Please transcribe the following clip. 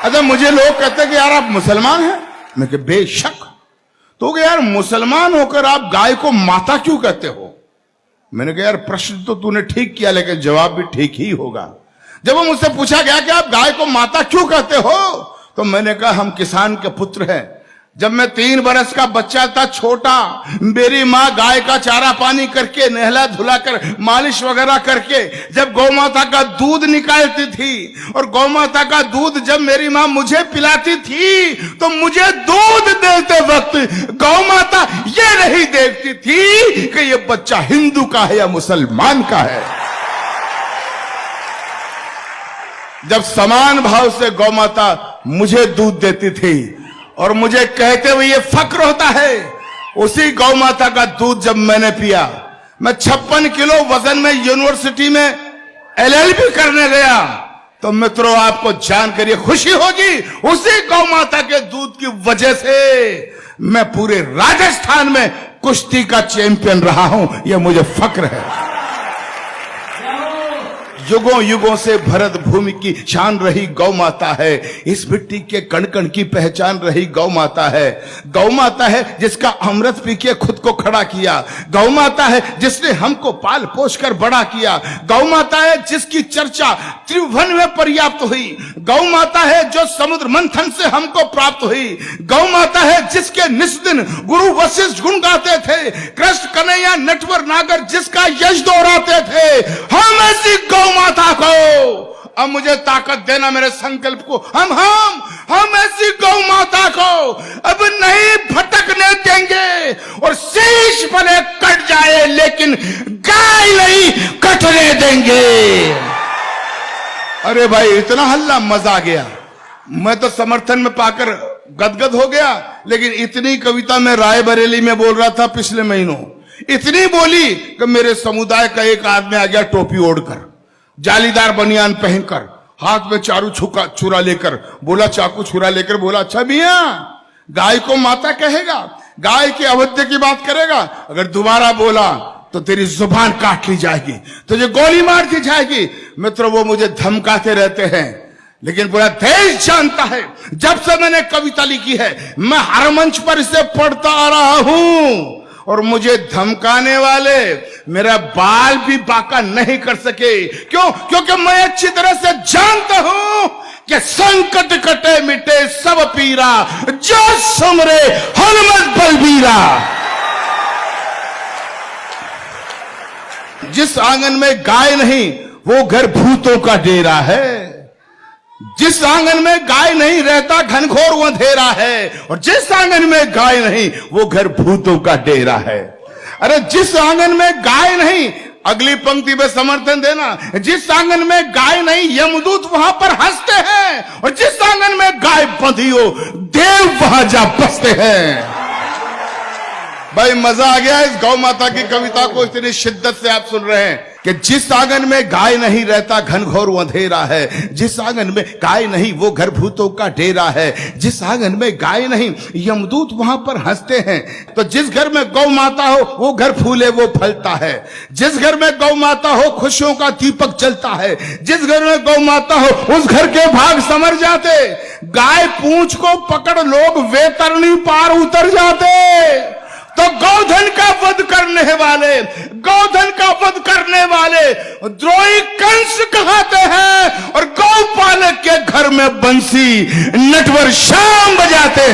अच्छा, मुझे लोग कहते हैं कि यार आप मुसलमान हैं। मैं कि बेशक। तो कि यार मुसलमान होकर आप गाय को माता क्यों कहते हो? मैंने कहा यार प्रश्न तो तूने ठीक किया, लेकिन जवाब भी ठीक ही होगा। जब वो मुझसे पूछा गया कि आप गाय को माता क्यों कहते हो, तो मैंने कहा हम किसान के पुत्र हैं। जब मैं 3 बरस का बच्चा था, छोटा, मेरी माँ गाय का चारा पानी करके, नहला धुलाकर, मालिश वगैरह करके जब गौ माता का दूध निकालती थी, और गौ माता का दूध जब मेरी माँ मुझे पिलाती थी, तो मुझे दूध देते वक्त गौ माता ये नहीं देखती थी कि ये बच्चा हिंदू का है या मुसलमान का है। जब समान भाव से गौ माता मुझे दूध देती थी और मुझे कहते हुए ये फक्र होता है, उसी गौ माता का दूध जब मैंने पिया, मैं 56 किलो वजन में यूनिवर्सिटी में LLB करने गया, तो मित्रों आपको जानकर ये खुशी होगी, उसी गौ माता के दूध की वजह से मैं पूरे राजस्थान में कुश्ती का चैंपियन रहा हूं। यह मुझे फक्र है। युगों युगों से भरत भूमि की शान रही गौ माता है। इस मिट्टी के कण कण की पहचान रही गौ माता है। गौ माता है जिसका अमृत पी के खुद को खड़ा किया। गौ माता है जिसने हमको पाल पोष कर बड़ा किया। गौ माता है जिसकी चर्चा त्रिभुवन में पर्याप्त हुई। गौ माता है जो समुद्र मंथन से हमको प्राप्त हुई। गौ माता है जिसके निस्दिन गुरु वशिष्ठ गुण गाते थे। कृष्ण कन्हैया नटवर नागर जिसका यश दोहराते थे। हम ऐसी गौ माता को अब मुझे ताकत देना, मेरे संकल्प को। हम ऐसी गौ माता को अब नहीं भटकने देंगे, और शीश भले कट जाए लेकिन गाय नहीं कटने देंगे। अरे भाई इतना हल्ला, मजा आ गया। मैं तो समर्थन में पाकर गदगद हो गया, लेकिन इतनी कविता मैं रायबरेली में बोल रहा था पिछले महीनों, इतनी बोली कि मेरे समुदाय का एक आदमी आ गया टोपी ओढ़कर, जालीदार बनियान पहनकर, हाथ में चारू छुरा लेकर, बोला, चाकू छुरा लेकर बोला, अच्छा मियां गाय को माता कहेगा, गाय की अवध्य की बात करेगा, अगर दोबारा बोला तो तेरी जुबान काट ली जाएगी, तुझे गोली मार दी जाएगी। मित्रों वो मुझे धमकाते रहते हैं, लेकिन पूरा देश जानता है जब से मैंने कविता लिखी है, मैं हर मंच पर इसे पढ़ता आ रहा हूं, और मुझे धमकाने वाले मेरा बाल भी बाका नहीं कर सके। क्यों? क्योंकि मैं अच्छी तरह से जानता हूं कि संकट कटे मिटे सब पीरा, जो सुमरे हनुमत बलबीरा। जिस आंगन में गाय नहीं वो घर भूतों का डेरा है। जिस आंगन में गाय नहीं रहता घनघोर अंधेरा है, और जिस आंगन में गाय नहीं वो घर भूतों का डेरा है। अरे जिस आंगन में गाय नहीं, अगली पंक्ति में समर्थन देना, जिस आंगन में गाय नहीं यमदूत वहां पर हंसते हैं, और जिस आंगन में गाय बंधी हो देव वहां जा बसते हैं। भाई मजा आ गया इस गौ माता की कविता को इतनी शिद्दत से आप सुन रहे हैं कि जिस आंगन में गाय नहीं रहता घनघोर अंधेरा है। जिस आंगन में गाय नहीं वो घर भूतों का डेरा है। जिस आंगन में गाय नहीं यमदूत वहां पर हंसते हैं। तो जिस घर में गौ माता हो वो घर फूले वो फलता है। जिस घर में गौ माता हो खुशियों का दीपक जलता है। जिस घर में गौ माता हो उस घर के भाग संवर जाते। गाय पूंछ को पकड़ लोग वैतरणी पार उतर जाते। तो गौधन का वध करने वाले, गौधन का वध करने वाले द्रोही कंस कहते हैं, और गौपालक के घर में बंसी नटवर शाम बजाते हैं।